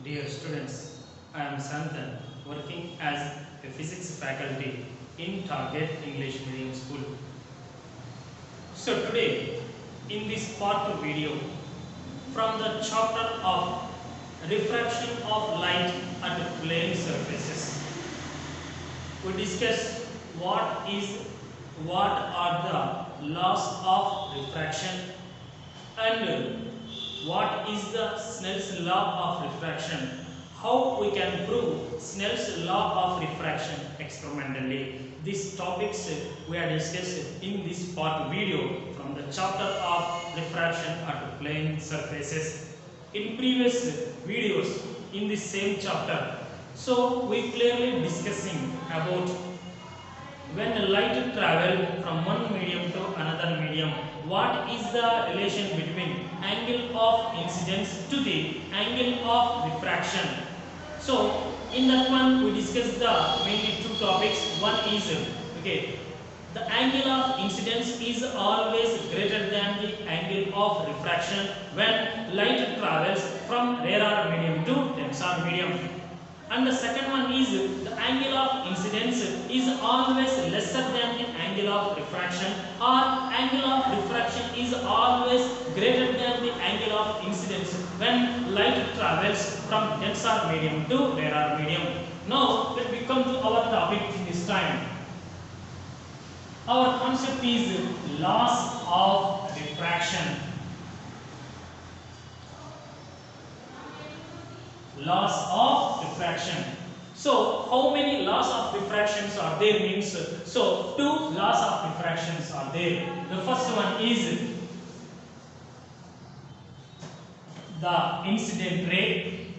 Dear students, I am Santhan, working as a physics faculty in Target English Medium School. So today, in this part 2 video, from the chapter of refraction of light at plane surfaces, we discuss what are the laws of refraction and what is the Snell's law of refraction, how we can prove Snell's law of refraction experimentally. These topics we are discussed in this part video from the chapter of refraction at plane surfaces. In previous videos in this same chapter, so we clearly discussing about when light travel from one medium to another medium, what is the relation between angle of incidence to the angle of refraction. So in that one we discussed the mainly two topics. One is the angle of incidence is always greater than the angle of refraction when light travels from rarer medium to denser medium. And the second one is the angle of incidence is always lesser than the angle of refraction, or angle of refraction is always greater than the angle of incidence when light travels from denser medium to rarer medium. Now let me come to our topic this time. Our concept is laws of refraction. Laws of refraction. So how many laws of refractions are there means, so two laws of refractions are there. The first one is the incident ray,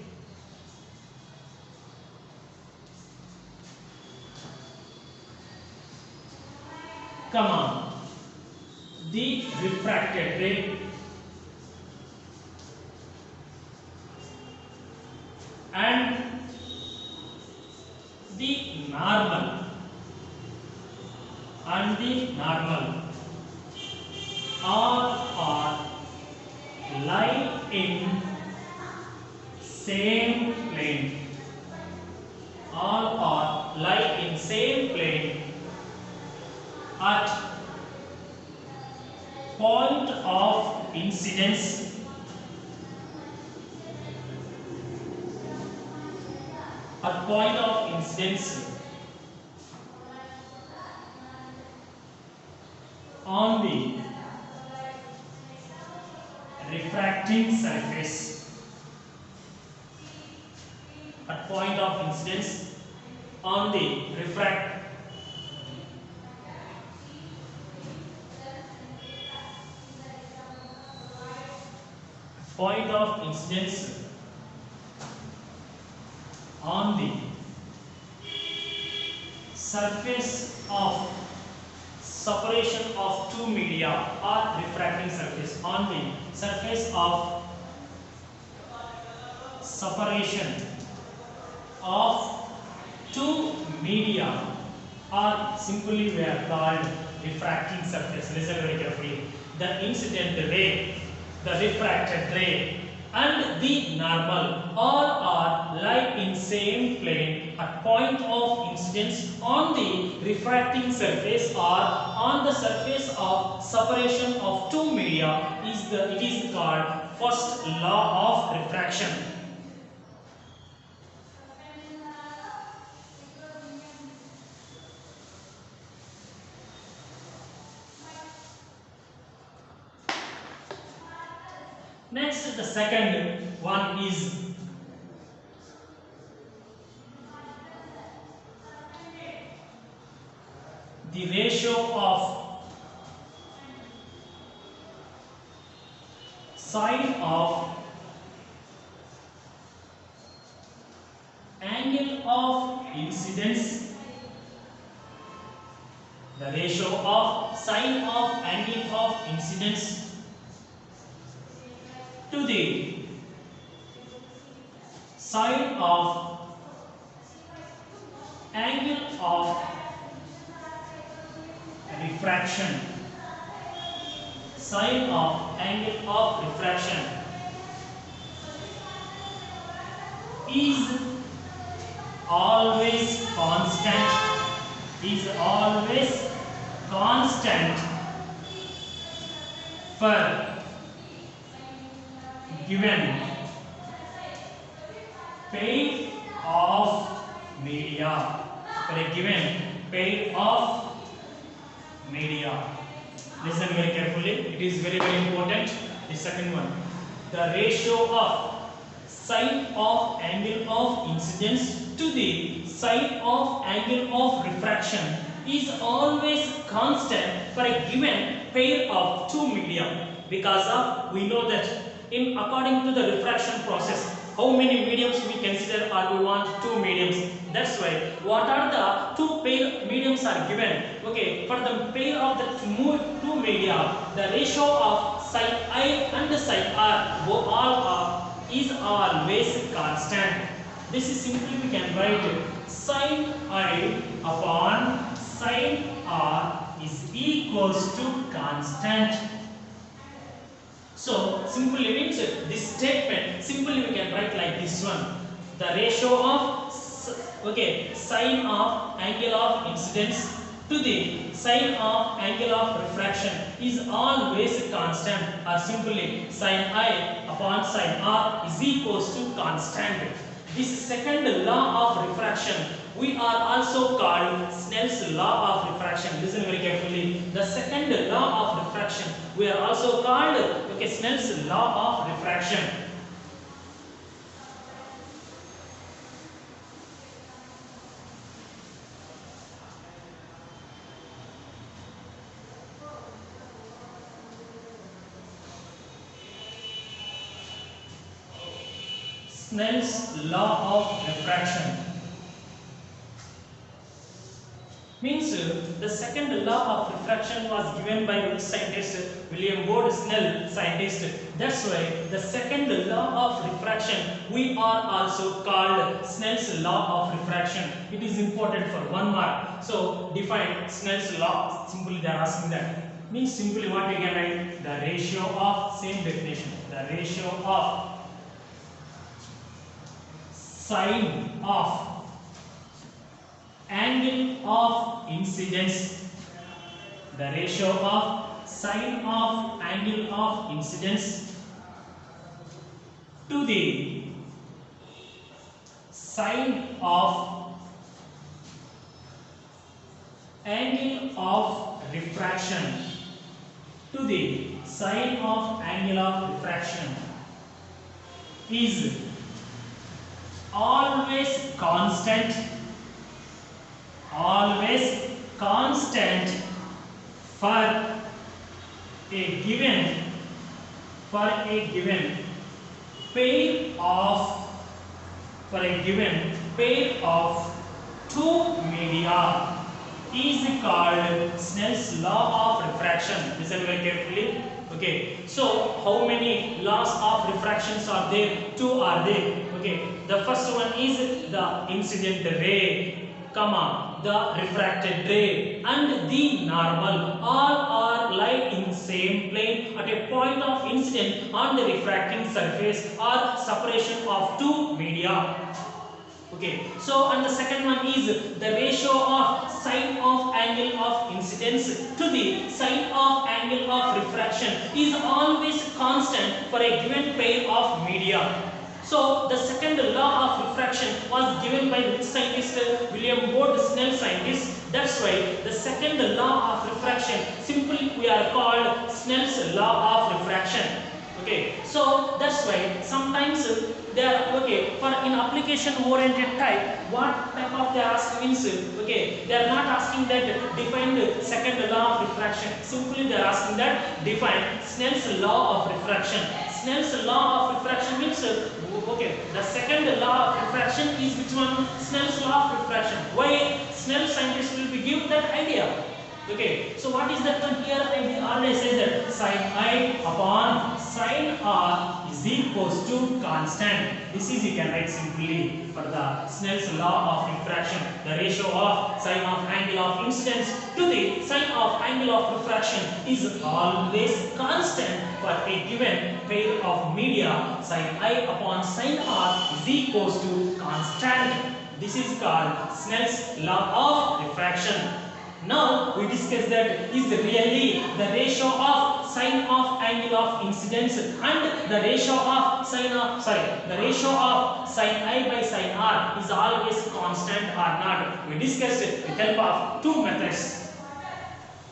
the refracted ray, and the normal, all are lie in same plane. All are lie in same plane at point of incidence on the refracting surface. At point of incidence on the point of incidence on the surface of separation of two media or refracting surface, on the surface of separation of two media, or simply we are called refracting surface. Listen very carefully. The incident ray, the refracted ray, and the normal all are lie in same plane at point of incidence on the refracting surface or on the surface of separation of two media. It is called first law of refraction. Next, the second one is the ratio of sine of angle of incidence, the ratio of sine of angle of incidence to the sine of angle of refraction, sine of angle of refraction is always constant, is always constant for given pair of media, for a given pair of media. Listen very carefully, it is very important. The second one, the ratio of sine of angle of incidence to the sine of angle of refraction is always constant for a given pair of two media, because we know that in according to the refraction process, how many mediums we consider, or we want two mediums. That's why what are the two pair mediums are given. Okay, for the pair of the two media, the ratio of sine I and sine R is always constant. This is simply we can write sine I upon sine R is equals to constant. So simply means this statement simply we can write like this one. The ratio of sine of angle of incidence to the sine of angle of refraction is always constant, or simply sine I upon sine R is equals to constant. This second law of refraction we are also called Snell's law of refraction. Listen very carefully. The second law of refraction we are also called Snell's law of refraction. Snell's law of refraction means the second law of refraction was given by which scientist? William Bode Snell scientist. That's why the second law of refraction we are also called Snell's law of refraction. It is important for 1 mark. So define Snell's law. Simply they are asking that. Means simply what we can write? The ratio of, same definition, the ratio of sine of angle of incidence, the ratio of sine of angle of incidence to the sine of angle of refraction, to the sine of angle of refraction is always constant, always constant for a given pair of two media is called Snell's law of refraction. Listen very carefully. Okay, so how many laws of refractions are there? Two are there. Okay, the first one is the incident ray, comma, the refracted ray and the normal, all are lie in same plane at a point of incident on the refracting surface or separation of two media. Okay, so and the second one is the ratio of sine of angle of incidence to the sine of angle of refraction is always constant for a given pair of media. So the second law of refraction was given by which scientist? William Bode Snell scientist. That's why the second law of refraction simply we are called Snell's law of refraction. Okay, so that's why sometimes they are for in application oriented type, what type of they are asking means they are not asking that define the second law of refraction. Simply they are asking that define Snell's law of refraction. Snell's law of refraction means the second law of refraction is which one? Snell's law of refraction. Why Snell scientists will be give that idea? Okay, so what is that one here? I will always say that sin I upon sin R is equals to constant. This is you can write simply for the Snell's law of refraction. The ratio of sin of angle of incidence to the sin of angle of refraction is always constant for a given pair of media. Sin I upon sin R is equals to constant. This is called Snell's law of refraction. Now we discuss that is really the ratio of sin of angle of incidence and the ratio of the ratio of sin I by sin R is always constant or not. We discussed it with help of two methods.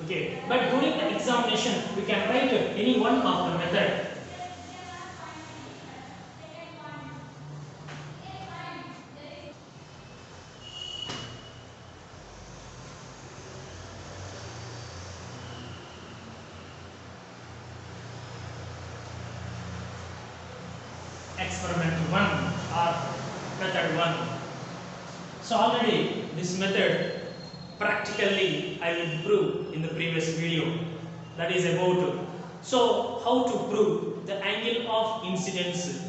Okay, but during the examination we can write any one of the method. Experiment 1 or method 1. So already this method practically I will prove in the previous video, that is about so how to prove the angle of incidence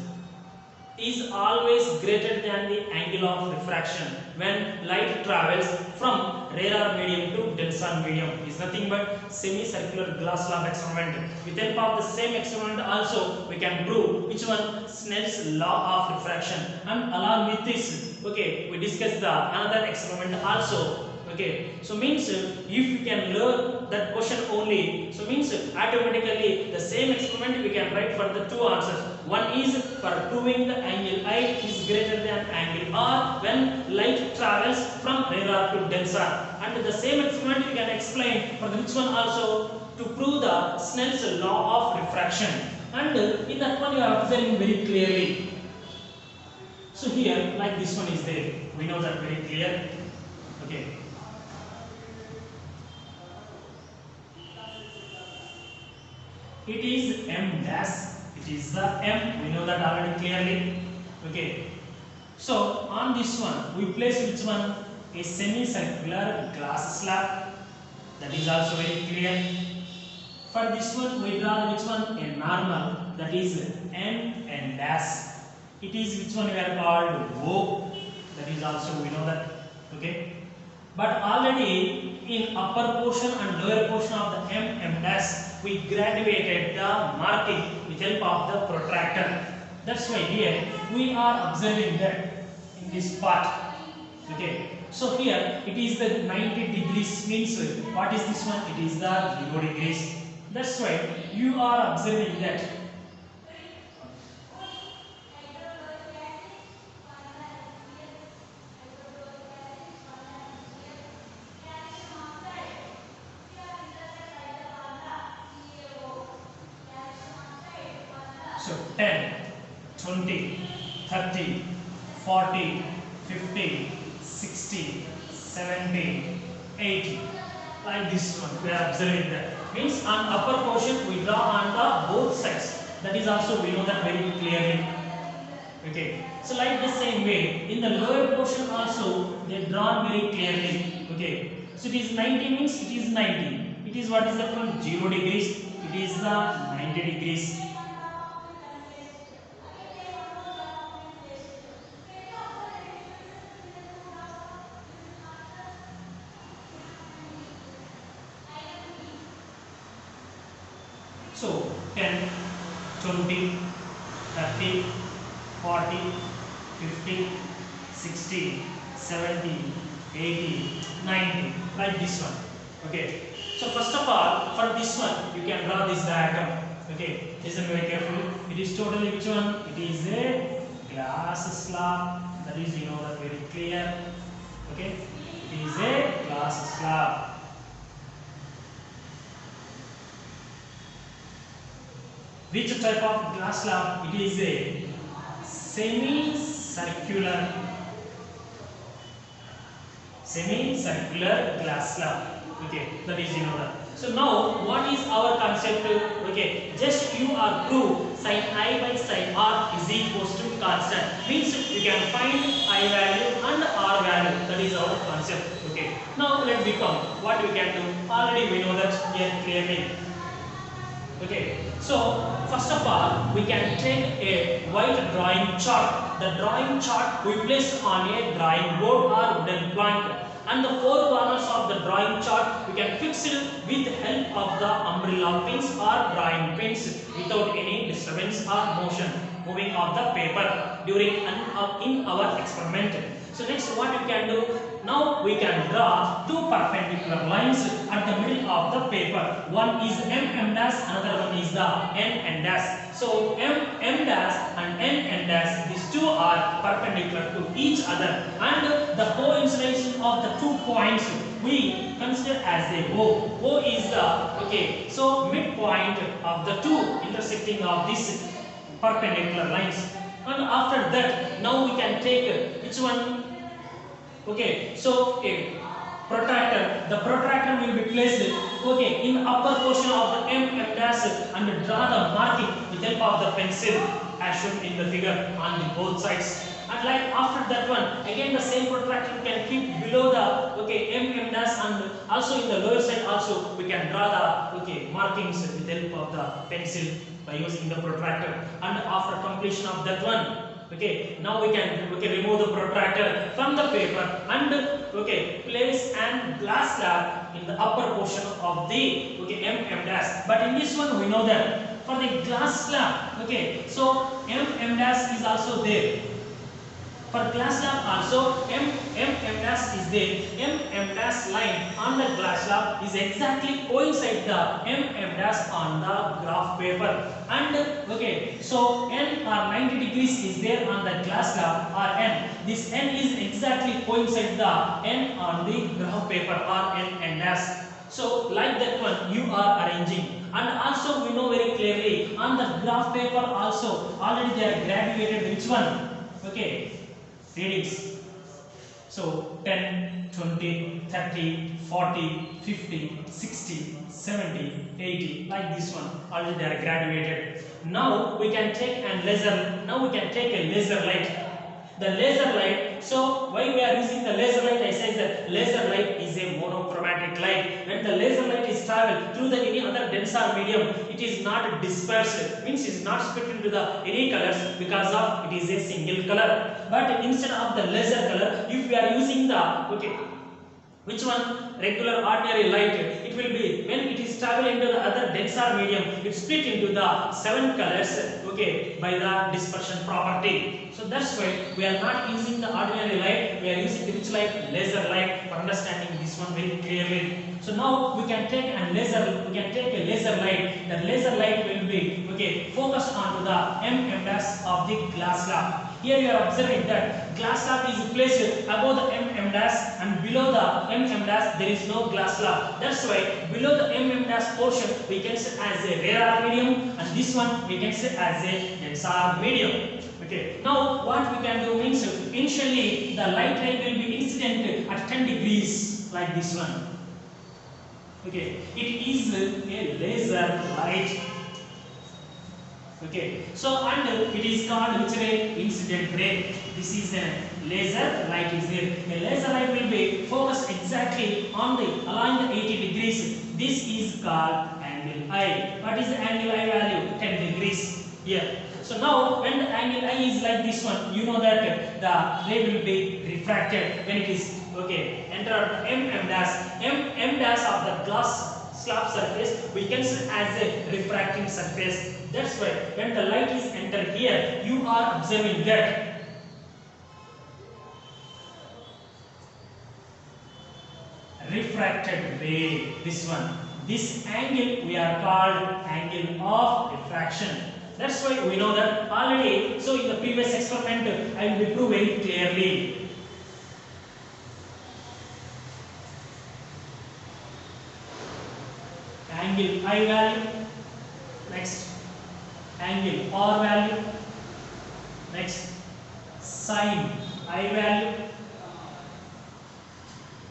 is always greater than the angle of refraction when light travels from rarer medium to denser medium. Is nothing but semicircular glass lamp experiment. With help of the same experiment also we can prove which one? Snell's law of refraction. And along with this, okay, we discuss the another experiment also. Okay, so means if you can learn that question only, so means automatically the same experiment we can write for the two answers. One is for proving the angle I is greater than angle R when light travels from rarer to denser, and the same experiment we can explain for the which one also to prove the Snell's law of refraction, and in that one you are observing very clearly. So here like this one is there, we know that very clear. Okay. It is M dash, it is the M, we know that already clearly. Okay, so on this one we place which one? A semicircular glass slab, that is also very clear. For this one we draw which one? A normal, that is N and dash. It is which one we are called O, that is also we know that. Okay, but already in upper portion and lower portion of the M dash we graduated the marking with help of the protractor. That's why here we are observing that in this part. Okay, so here it is the 90 degrees, means what is this one? It is the 0 degrees. That's why you are observing that. So 10, 20, 30, 40, 50, 60, 70, 80. Like this one, we are observing that. Means on upper portion we draw on the both sides. That is also we know that very clearly. Okay. So like the same way, in the lower portion also they drawn very clearly. Okay. So it is 90 means it is 90. It is what is that one? 0 degrees. It is the 90 degrees. So 10, 20, 30, 40, 50, 60, 70, 80, 90, like this one. Okay. So first of all, for this one, you can draw this diagram. Okay. Listen very carefully. It is totally which one? It is a glass slab. That is, you know, that very clear. Okay. It is a glass slab. Which type of glass slab? It is a semicircular glass slab. Okay, that is, you know that. So now what is our concept? Okay, just you are prove sin I by sin R is equals to constant. Means you can find I value and R value. That is our concept. Okay. Okay, now let's become what we can do. Already we know that here clearly. Okay, so first of all, we can take a white drawing chart. The drawing chart we place on a drawing board or wooden plank, and the four corners of the drawing chart we can fix it with the help of the umbrella pins or drawing pins without any disturbance or motion moving of the paper during in our experiment. So next what we can do, now we can draw two perpendicular lines at the middle of the paper. One is M dash, another one is the N dash. So M dash and N dash, these two are perpendicular to each other, and the coincidence of the 2 points we consider as the O. O is the so midpoint of the two intersecting of these perpendicular lines. And after that, now we can take which one? So a protractor. The protractor will be placed in upper portion of the M dash and draw the marking with help of the pencil as shown in the figure on the both sides. And like after that one, again the same protractor we can keep below the M dash, and also in the lower side also we can draw the markings with help of the pencil by using the protractor. And after completion of that one, now we can remove the protractor from the paper and place an glass slab in the upper portion of the M dash. But in this one we know that for the glass slab, so M dash is also there. For glass slab also M dash is there. M dash line on the glass slab is exactly coincide the M dash on the graph paper. And so N or 90 degrees is there on the glass slab or N. This N is exactly coincide the N on the graph paper or N dash. So like that one you are arranging. And also we know very clearly on the graph paper also already they are graduated which one? Readings. So 10, 20, 30, 40, 50, 60, 70, 80, like this one. Already they are graduated. Now we can take a laser. Now we can take a laser light. The laser light. So why we are using the laser light? I say that laser light is a monochromatic light. When the laser light is traveled through the any other denser medium, it is not dispersed. Means it is not split into the any colors because of it is a single color. But instead of the laser color, if we are using the which one? Regular ordinary light, it will be when it is traveling into the other denser medium, it split into the 7 colors by the dispersion property. So that's why we are not using the ordinary light, we are using which light? Laser light, for understanding this one very clearly. So now we can take a laser light. The laser light will be focused onto the M dash of the glass slab. Here you are observing that glass slab is placed above the M dash, and below the M dash there is no glass slab. That's why below the M dash portion we can say as a radar medium, and this one we can say as a denser medium. Now what we can do means initially the light ray will be incident at 10 degrees like this one. It is a laser light. So and it is called which ray? Incident ray. This is a laser light is there. A laser light will be focused exactly on along the 80 degrees. This is called angle I. What is the angle I value? 10 degrees here. So now when the angle I is like this one, you know that the ray will be refracted when it is enter M dash of the glass slab surface we can see as a refracting surface. That's why when the light is entered here, you are observing that refracted ray. This one, this angle we are called angle of refraction. That's why we know that already. So in the previous experiment, I will prove very clearly. Angle I value, next angle R value, next sine I value,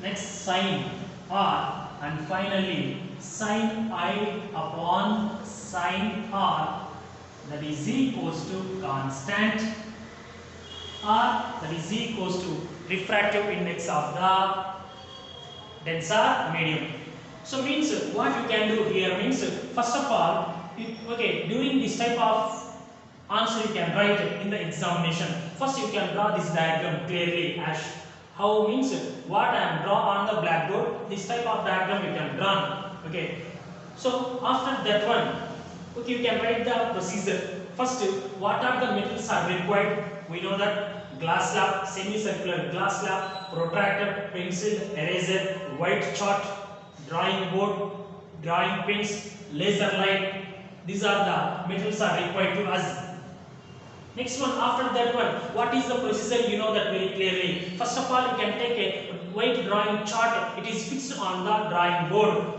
next sine R, and finally sine I upon sine R, that is equals to constant R, that is equals to refractive index of the dense or medium. So means what you can do here means first of all, during this type of answer you can write in the examination. First you can draw this diagram clearly as how means what I am draw on the blackboard. This type of diagram you can draw. Okay. So after that one, you can write the procedure. First, what are the metals are required? We know that glass slab, semicircular glass slab, protractor, pencil, eraser, white chart, drawing board, drawing pens, laser light. These are the metals are required to us. Next one, after that one, what is the procedure? You know that very clearly. First of all, you can take a white drawing chart. It is fixed on the drawing board.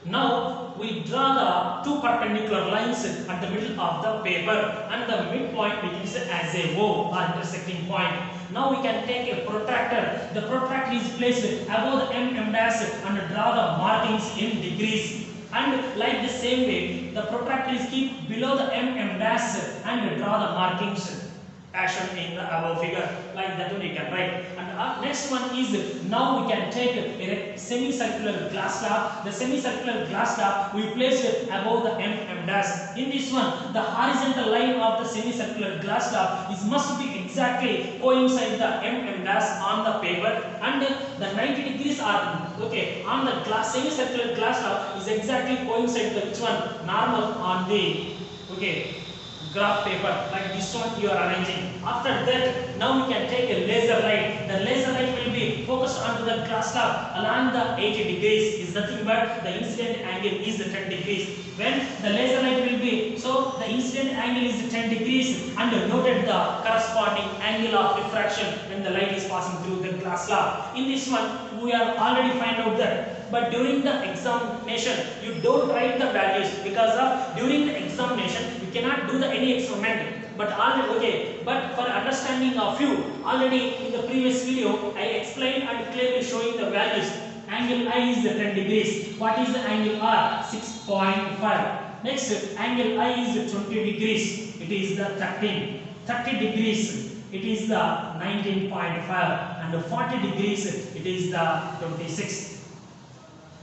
Now we draw the two perpendicular lines at the middle of the paper, and the midpoint begins as a O or intersecting point. Now we can take a protractor. The protractor is placed above the M dash and draw the markings in degrees. And like the same way, the protractor is keep below the M dash and draw the markings as shown in the above figure. Like that one you can write. And next one is, now we can take a semicircular glass slab. The semicircular glass slab we place it above the M dash. In this one, the horizontal line of the semicircular glass slab is must be exactly coincide the M dash on the paper, and the 90 degrees are on the glass semicircular glass slab is exactly coincide the which one normal on the graph paper. Like this one you are arranging. After that, now we can take a laser light. The laser light will be focused onto the glass slab along the 80 degrees. Is nothing but the incident angle is 10 degrees. When the laser light will be, so the incident angle is 10 degrees, and noted the corresponding angle of refraction when the light is passing through the glass slab. In this one, we are already find out that. But during the examination, you don't write the values because of during the examination you cannot do any experiment. But already But for understanding of you, already in the previous video I explained and clearly showing the values. Angle I is 10 degrees. What is the angle R? 6.5. Next, angle I is 20 degrees. It is the 30 degrees. It is the 19.5, and 40 degrees. It is the 26.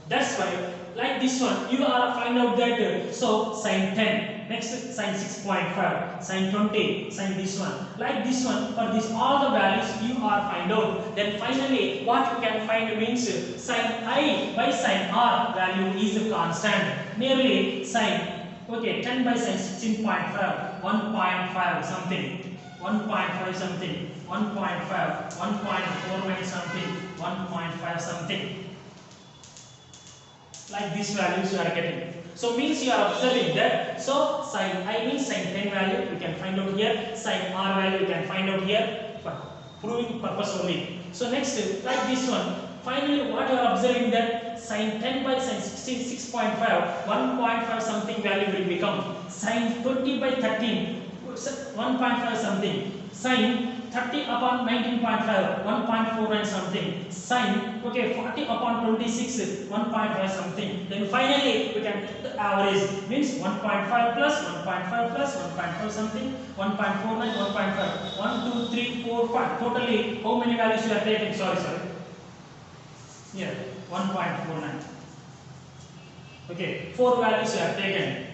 That's why, like this one, you are find out that so sin 10, next sin 6.5, sin 20, sin this one. Like this one, for this all the values you are find out. Then finally, what you can find means sin I by sin R value is constant. Nearly sin 10 by sin 16.5, 1.5 something, 1.5 something, 1.5, 1.49 something, 1.5 something. Like these values you are getting. So means you are observing that. So sin I means sin 10 value you can find out here. Sin R value you can find out here. For proving purpose only. So next, like this one. Finally, what you are observing that sin 10 by sin 16, 6.5, 1.5 something value will become. Sin 20 by 13, 1.5 something. Sin 30 upon 19.5, 1.49 something. Sin 40 upon 26, 1.5 something. Then finally we can take the average, means 1.5 plus 1.5 plus 1.5 something, 1.49, 1.5, 1, 2, 3, 4, 5. Totally how many values you are taking? Sorry. Here 1.49. 4 values you have taken.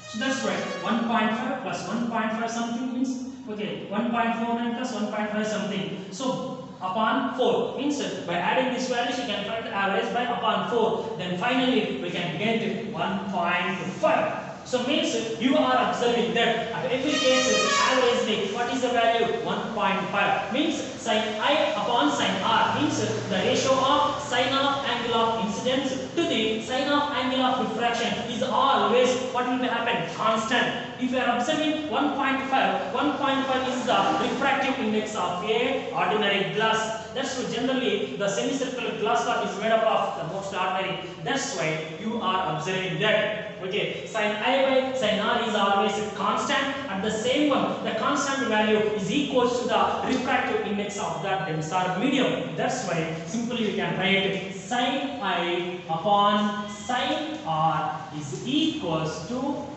So that's right. 1.5 plus 1.5 something means 1.49 plus 1.5 something. So upon 4 means by adding these values you can find the average by upon 4. Then finally we can get 1.5. So means you are observing that at every case average what is the value? 1.5. Means sin I upon sin R means the ratio of sin of angle of incidence to the sin of angle of refraction is always what will happen? Constant. If you are observing 1.5 is the refractive index of a ordinary glass. That's why generally the semicircular glass slab is made up of the most ordinary. That's why you are observing that. Sin I by sin R is always constant. At the same one, the constant value is equals to the refractive index of that dense or medium. That's why simply you can write sin I upon sin R is equals to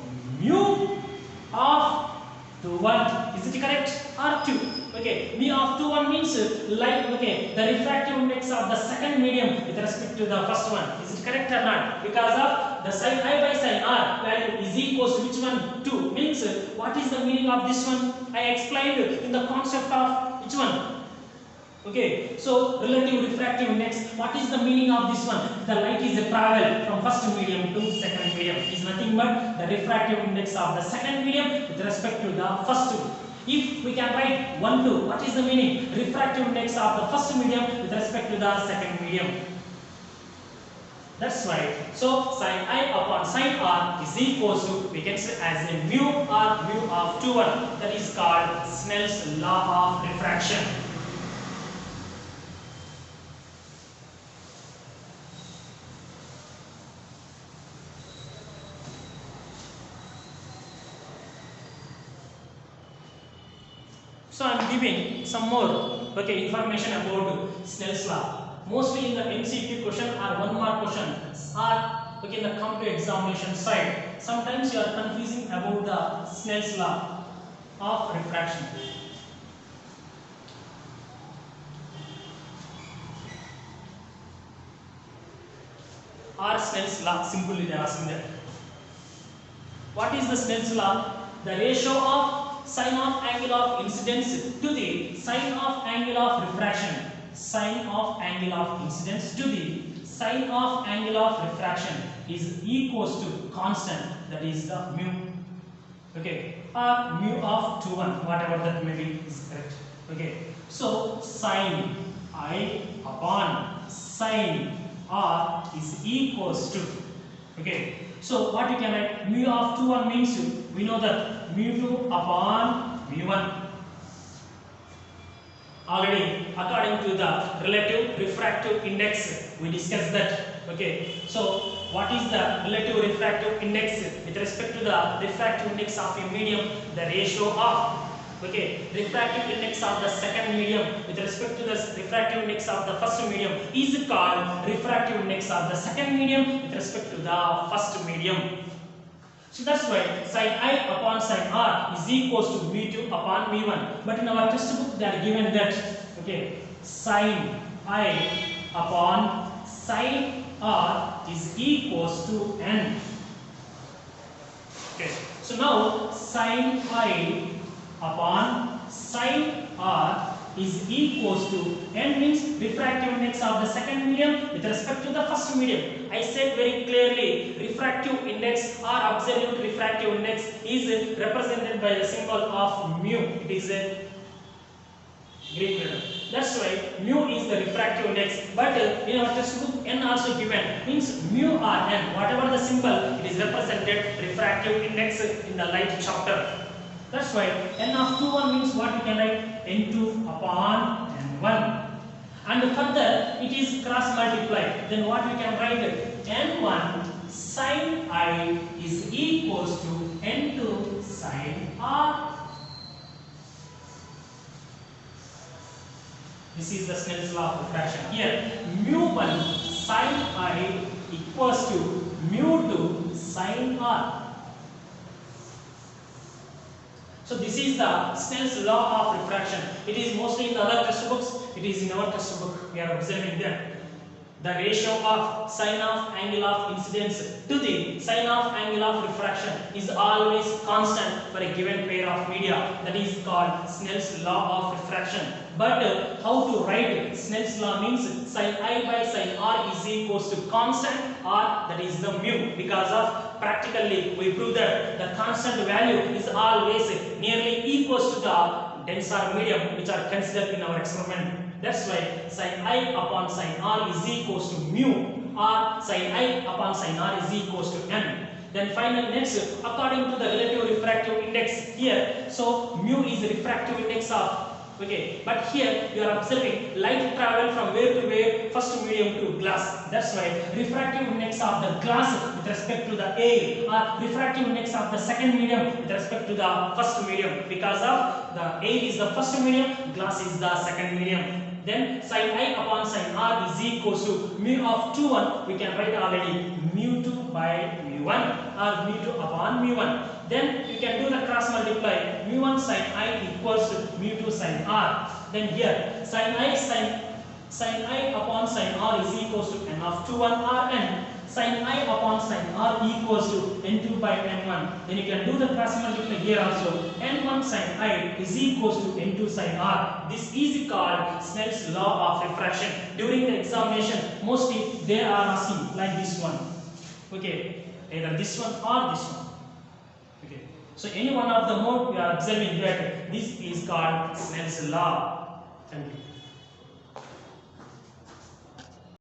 mu of 1. Is it correct? Or 2? Okay, mu of 2 1 means light. Okay, the refractive index of the second medium with respect to the first one. Is it correct or not? Because of the sin I by sin r value is equals to which one? 2 means what is the meaning of this one? I explained in the concept of which one? Okay, so relative refractive index, what is the meaning of this one? The light is a travel from first medium to second medium. It is nothing but the refractive index of the second medium with respect to the first two. If we can write 1 2, what is the meaning? Refractive index of the first medium with respect to the second medium. That's right. So sin I upon sin r is equals to, we can say as a mu or mu of 2 1. That is called Snell's law of refraction. So I am giving some more information about Snell's law. Mostly in the MCQ question or 1 mark question or in the come to examination side. Sometimes you are confusing about the Snell's law of refraction. Or Snell's law, simply they are asking that. What is the Snell's law? The ratio of sine of angle of incidence to the sine of angle of refraction. Sine of angle of incidence to the sine of angle of refraction is equals to constant, that is the mu. Okay, or mu of 2 1, whatever that may be is correct. Okay, so sine I upon sine r is equals to. Okay, so what you can write? Mu of 2 1 means we know that mu 2 upon mu 1. Already, according to the relative refractive index, we discussed that. Okay, so what is the relative refractive index with respect to the refractive index of a medium? The ratio of refractive index of the second medium with respect to the refractive index of the first medium is called refractive index of the second medium with respect to the first medium. So that's why sin I upon sin r is equals to mu2 upon mu1. But in our textbook they are given that sin I upon sin r is equals to n. Okay, so now sin I upon sin r is equals to n means refractive index of the second medium with respect to the first medium. I said very clearly, refractive index or absolute refractive index is represented by the symbol of mu. It is a Greek letter. That's why mu is the refractive index. But in our textbook, n also given means mu or n, whatever the symbol, it is represented refractive index in the light chapter. That's why n of 2 1 means what we can write? N2 upon n1. And further it is cross multiplied. Then what we can write? N1 sin I is equals to N2 sin R. This is the Snell's law of refraction. Here mu1 sin I equals to mu2 sin R. So this is the Snell's law of refraction. It is mostly in the other textbooks. It is in our textbook. We are observing that the ratio of sine of angle of incidence to the sine of angle of refraction is always constant for a given pair of media. That is called Snell's law of refraction. But how to write Snell's law means sin I by sin R is equals to constant R, that is the mu, because of practically we prove that the constant value is always nearly equals to the denser medium which are considered in our experiment. That's why sin I upon sin R is equals to mu, or sin I upon sin R is equals to n. Then finally next, according to the relative refractive index here, so mu is the refractive index of but here you are observing light travel from where to where? First medium to glass. That's why refractive index of the glass with respect to the air, or refractive index of the second medium with respect to the first medium, because of the air is the first medium, glass is the second medium. Then sin I upon sin R is equals to mu of 2 1. We can write already mu 2 by mu 1 or mu 2 upon mu 1. Then you can do the cross multiply. mu1 sin I equals to mu2 sin R. Then here sin I upon sin R is equals to n of 2 1 Rn. Sin I upon sin R equals to n2 by n1. Then you can do the cross multiply here also. n1 sin I is equals to n2 sin R. This is called Snell's law of refraction. During the examination, mostly they are asking like this one. Okay, either this one or this one. Okay, so any one of the mode we are observing that this is called Snell's law. Thank you.